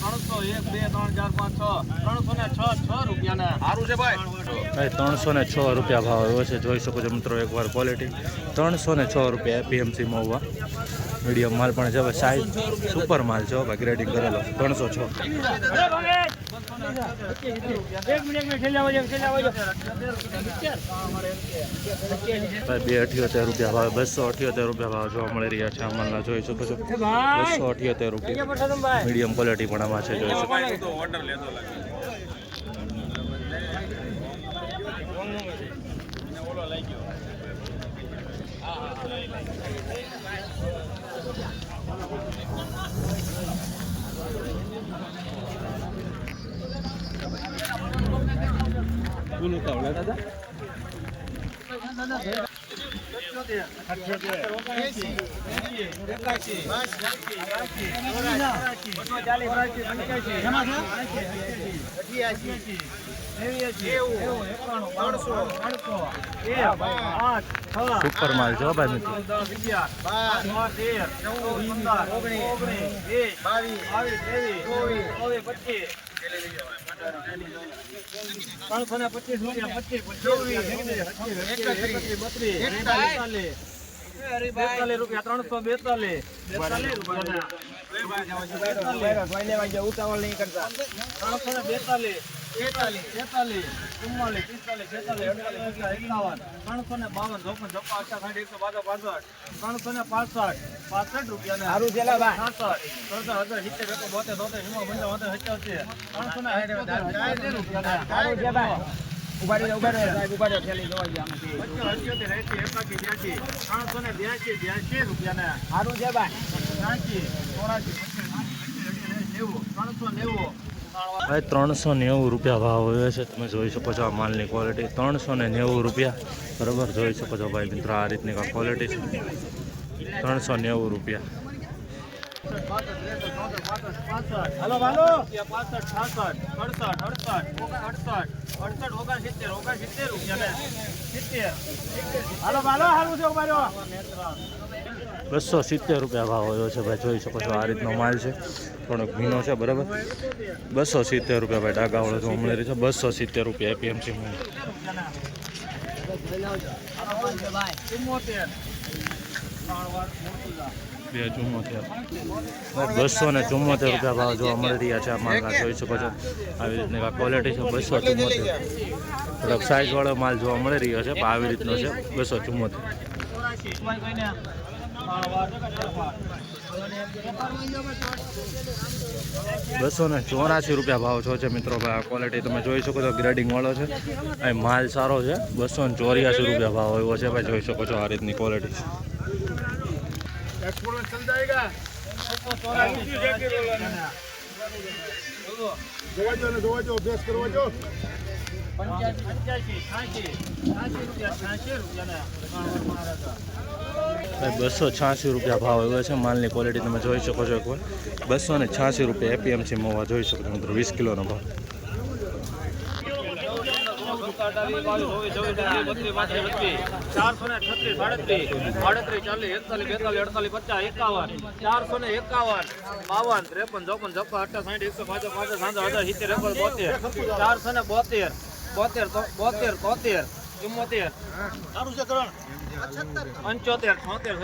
300 1 2 3 4 5 6 306 રૂપિયાના સારું છે ભાઈ ભાઈ 306 રૂપિયા ભાવ આવ્યો છે, જોઈ શકો છો મિત્રો એકવાર ક્વોલિટી 306 રૂપિયા એપીએમસી મહુવા. મીડિયમ માલ પણ છે, સાઈઝ સુપર માલ છે ભાઈ, ગ્રેડિંગ કરેલો 306. ભાઈ 278 રૂપિયા ભાવ, 278 રૂપિયા ભાવ જોવા મળી રહ્યા છે આ માલના, જોઈ શકો છો 278 રૂપિયા. મીડિયમ ક્વોલિટી પણ આમાં છે, જોઈ શકો સુપર માલ છે ભાઈ મિત્રો. 325 રૂપિયા 42 રૂપિયા 342 ઉતાવળ નહીં કરતા 342 43 44 44 45 રૂપિયા સારું છે ભાઈ 390 રૂપિયા ભાવ હોય છે, તમે જોઈ શકો છો આ માલની ક્વોલિટી 390 રૂપિયા બરાબર, જોઈ શકો છો ભાઈ મિત્રો આ રીતની ક્વોલિટી છે 390 રૂપિયા. હાલો હાલો 65 66 68 રૂપિયા 270 રૂપિયા ભાવ હોય છે ભાઈ, જોઈ શકો છો આ રીતનો માલ છે, થોડોક ભીનો છે બરાબર. 270 રૂપિયા ભાઈ, ડાગાવાળો જોવા મળી રહ્યો છે 270 રૂપિયા એપીએમસી. 274 રૂપિયા ભાવ જોવા મળી રહ્યા છે આ માલના, જોઈ શકો છો આવી રીતની ક્વોલિટી છે 274. થોડોક સાઇઝવાળો માલ જોવા મળી રહ્યો છે, આવી રીતનો છે 274. 284 રૂપિયા ભાવ છો છે મિત્રો ભાઈ, આ ક્વોલિટી તમે જોઈ શકો છો ગ્રેડિંગ વાળો છે, અહીં માલ સારો છે. 284 રૂપિયા ભાવ આવ્યો છે ભાઈ, જોઈ શકો છો આ રીતની ક્વોલિટી છે. અભ્યાસ કરવા જો 286 રૂપિયા ભાવ આવ્યો છે, માલની ક્વોલિટી તમે જોઈ શકો છો એકવાર. 286 રૂપિયા એપીએમસી મહુવા, જોઈ શકો છો મિત્રો 20 કિલોનો ભાવ.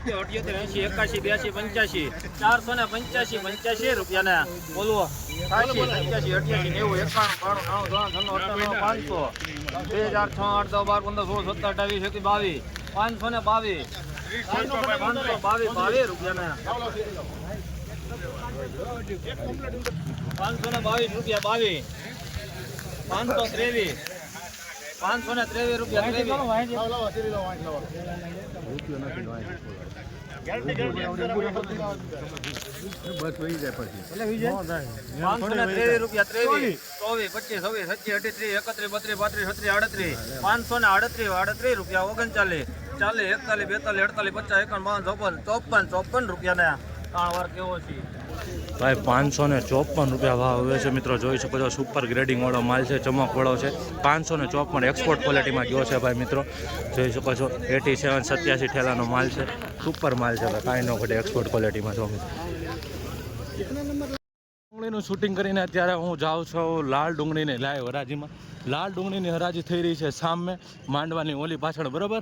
85 રૂપિયા બોલવો 85 88 90 91 522 રૂપિયા 522 રૂપિયા 523 રૂપિયા 523 રૂપિયા 23 24 25 26 27 28 39 રૂપિયા 39 40 41 42 53 54 રૂપિયા 3 વાર કેવો છે ભાઈ 554 રૂપિયા ભાવ આવે છે મિત્રો, જોઈ શકો છો સુપર ગ્રેડિંગ વાળો માલ છે, ચમકવાળો છે. 554 એક્સપોર્ટ ક્વોલિટીમાં ગયો છે ભાઈ મિત્રો, જોઈ શકો છો 87 87 ઠેલાનો માલ છે, સુપર માલ છે ભાઈ, કાંઈ ન ઘટે એક્સપોર્ટ ક્વોલિટીમાં જો મિત્રો. ડુંગળીનું શૂટિંગ કરીને અત્યારે હું જાઉં છું લાલ ડુંગળીની લાઈવ હરાજીમાં. લાલ ડુંગળીની હરાજી થઈ રહી છે સામે માંડવાની ઓલી પાછળ, બરાબર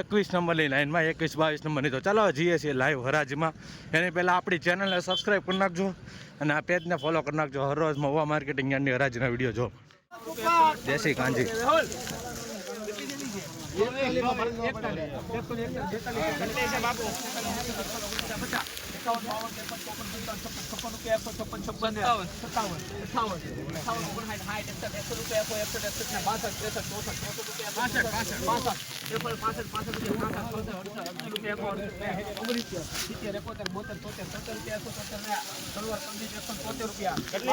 21 નંબરની લાઈનમાં, 21 22 નંબરની. તો ચાલો જઈએ છીએ લાઈવ હરાજીમાં. એની પહેલાં આપણી ચેનલને સબસ્ક્રાઈબ કરી નાખજો અને આ પેજને ફોલો કરી નાખજો. હરરોજ મહુવા માર્કેટિંગ યાર્ડની હરાજીના વિડીયો જો. દેશી કાંજી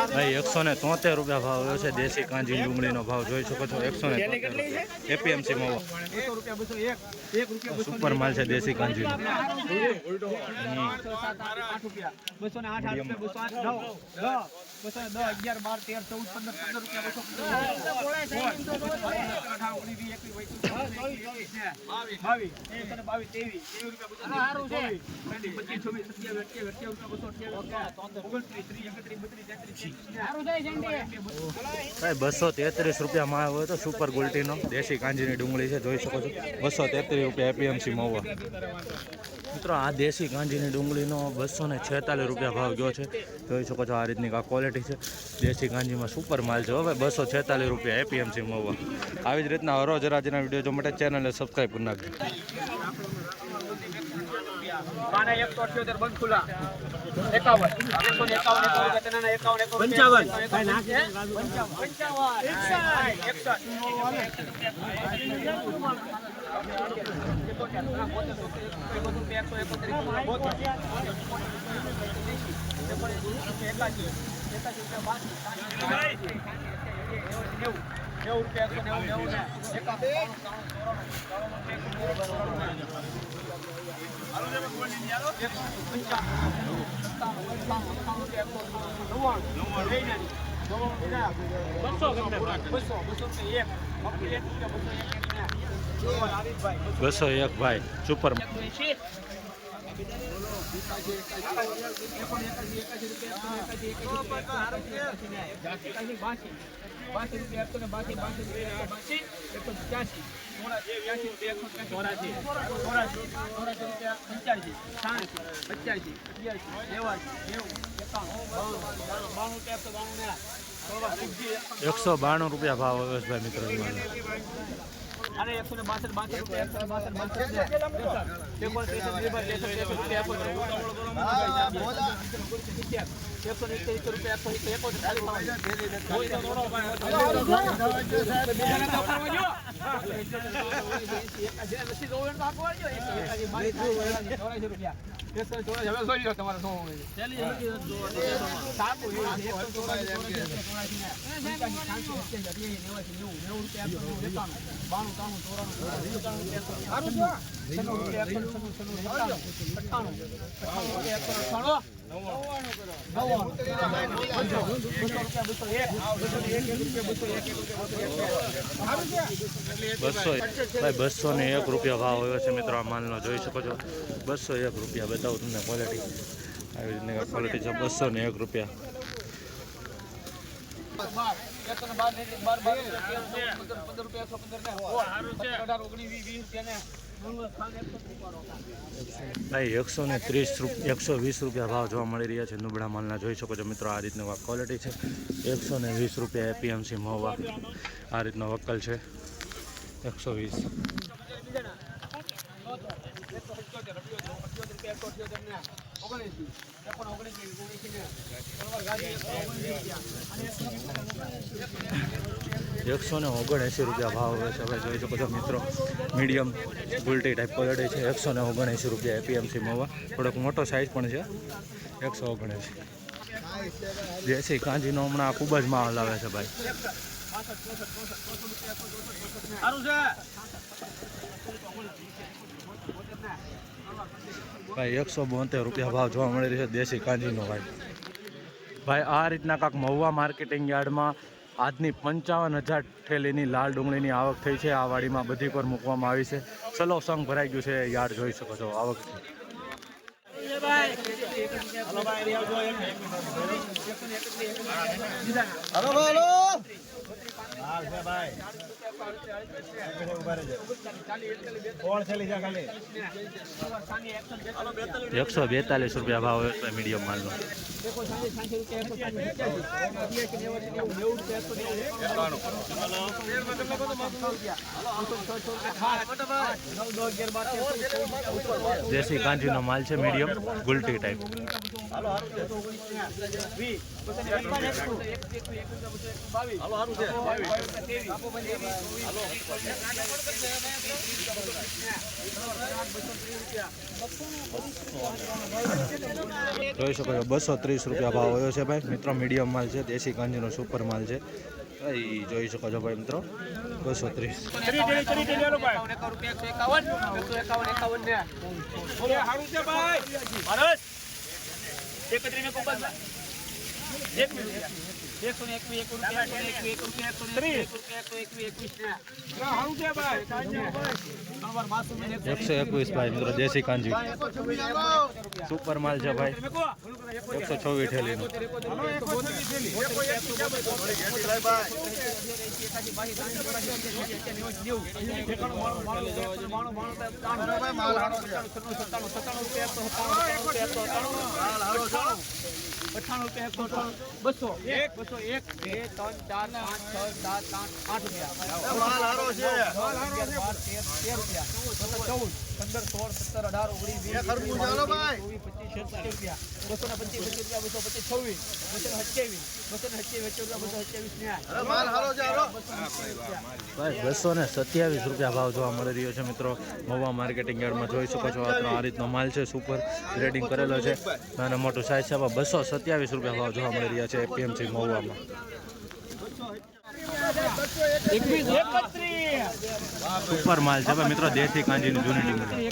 ભાઈ 173 રૂપિયા ભાવ આવ્યો છે. દેશી કાંજી ડુંગળીનો ભાવ જોઈ શકો છો 173 એપીએમસી મહુવા. સુપર માલ છે દેશી કાંજી. 233 રૂપિયામાં આવ્યો તો સુપર ગોલ્ટીનો દેશી કાંજીની ડુંગળી છે, જોઈ શકો છો 233 રૂપિયા એપીએમસી મહુવા. મિત્રો આ દેશી કાંજીની ડુંગળીનો 246 રૂપિયા ભાવ ગયો છે, જોઈ શકો છો. આ રીતની આ ક્વોલિટી છે દેશી કાંજીમાં, સુપર માલ છે. હવે 246 રૂપિયા એપીએમસી મહુવા. આવી જ રીતના હરોજ હરાજીના વિડીયો જો માટે ચેનલને સબસ્ક્રાઈબ કરી નાખજો. 201 ભાઈ સુપર. ₹192 ભાવ આવ્યો છે ભાઈ મિત્રો. અને 162 રૂપિયા ભાવ આવ્યો છે મિત્રો. આ માલનો જોઈ શકો છો 201 રૂપિયા. બતાવું તમને ક્વોલિટી. આવી રીતની ક્વોલિટી છે 201 રૂપિયા. ભાઈ 120 રૂપિયા ભાવ જોવા મળી રહ્યા છે નુબડા માલના, જોઈ શકો છો મિત્રો. આ રીતનું ક્વોલિટી છે 120 રૂપિયા એપીએમસી મહુવા. આ રીતનો વકલ છે 120. ₹179 રૂપિયા ભાવ હોય છે. હવે જોઈ શકો છો મિત્રો મીડિયમ ગુલટી ટાઈપ ક્વોલિટી છે 179 રૂપિયા એપીએમસી મહુવા. થોડોક મોટો સાઇઝ પણ છે 179. દેશી કાંજીનો હમણાં ખૂબ જ માલ આવે છે ભાઈ. ભાઈ 172 રૂપિયા ભાવ જોવા મળી રહ્યો છે દેશી કાંજીનો ભાઈ. ભાઈ આ રીતના કાંક મહુવા માર્કેટિંગ યાર્ડમાં આજની 55,000 થેલીની લાલ ડુંગળીની આવક થઈ છે. આ વાડીમાં બધી પર મૂકવામાં આવી છે. ચલો સંઘ ભરાઈ ગયું છે યાર્ડ, જોઈ શકો છો આવક. ₹142 ભાવ હોય છે મીડિયમ માલનો. દેશી કાંજીનો માલ છે મીડિયમ ગુલટી ટાઈપ. જોઈ શકો છો ₹230 ભાવ આવ્યો છે ભાઈ મિત્રો. મીડિયમ માલ છે, દેશી કાંજીનો સુપર માલ છે. એ જોઈ શકો છો ભાઈ મિત્રો 121 ભાઈ મિત્રો દેશી કાંજી સુપર માલ છે ભાઈ. 124 ઠેલીનો. ₹227 ભાવ જોવા મળી રહ્યો છે મિત્રો મહુવા માર્કેટિંગ યાર્ડમાં. જોઈ શકો છો આ રીતનો માલ છે, સુપર ગ્રેડિંગ કરેલો છે, નાના મોટું સાઇઝ છે. ₹227 ભાવ જોવા મળી રહ્યા છે એપીએમસી મહુવામાં. સુપર માલ છે ભાઈ મિત્રો દેશી કાંજીની જૂની ડીંગલી.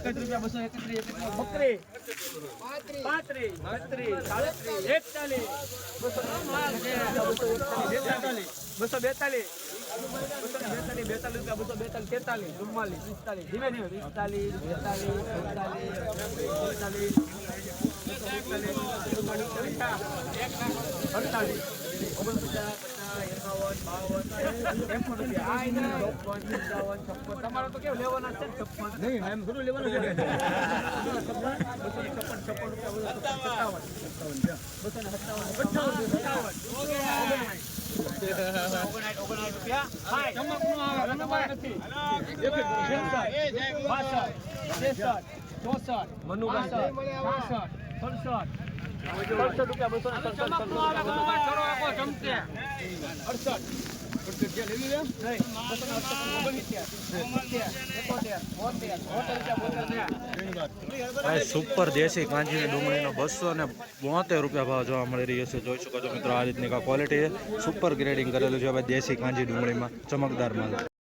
તમારો તો કેવું લેવાના છે? 56 નહીં, એમ થોડું લેવાનું છે. ભાઈ સુપર દેશી કાંજીની ડુંગળીનો ₹272 ભાવ જોવા મળી રહ્યો છે. જોઈ શકો છો મિત્રો આ રીતની ક્વોલિટી છે, સુપર ગ્રેડિંગ કરેલું છે ભાઈ દેશી કાંજી ડુંગળીમાં, ચમકદાર માલ.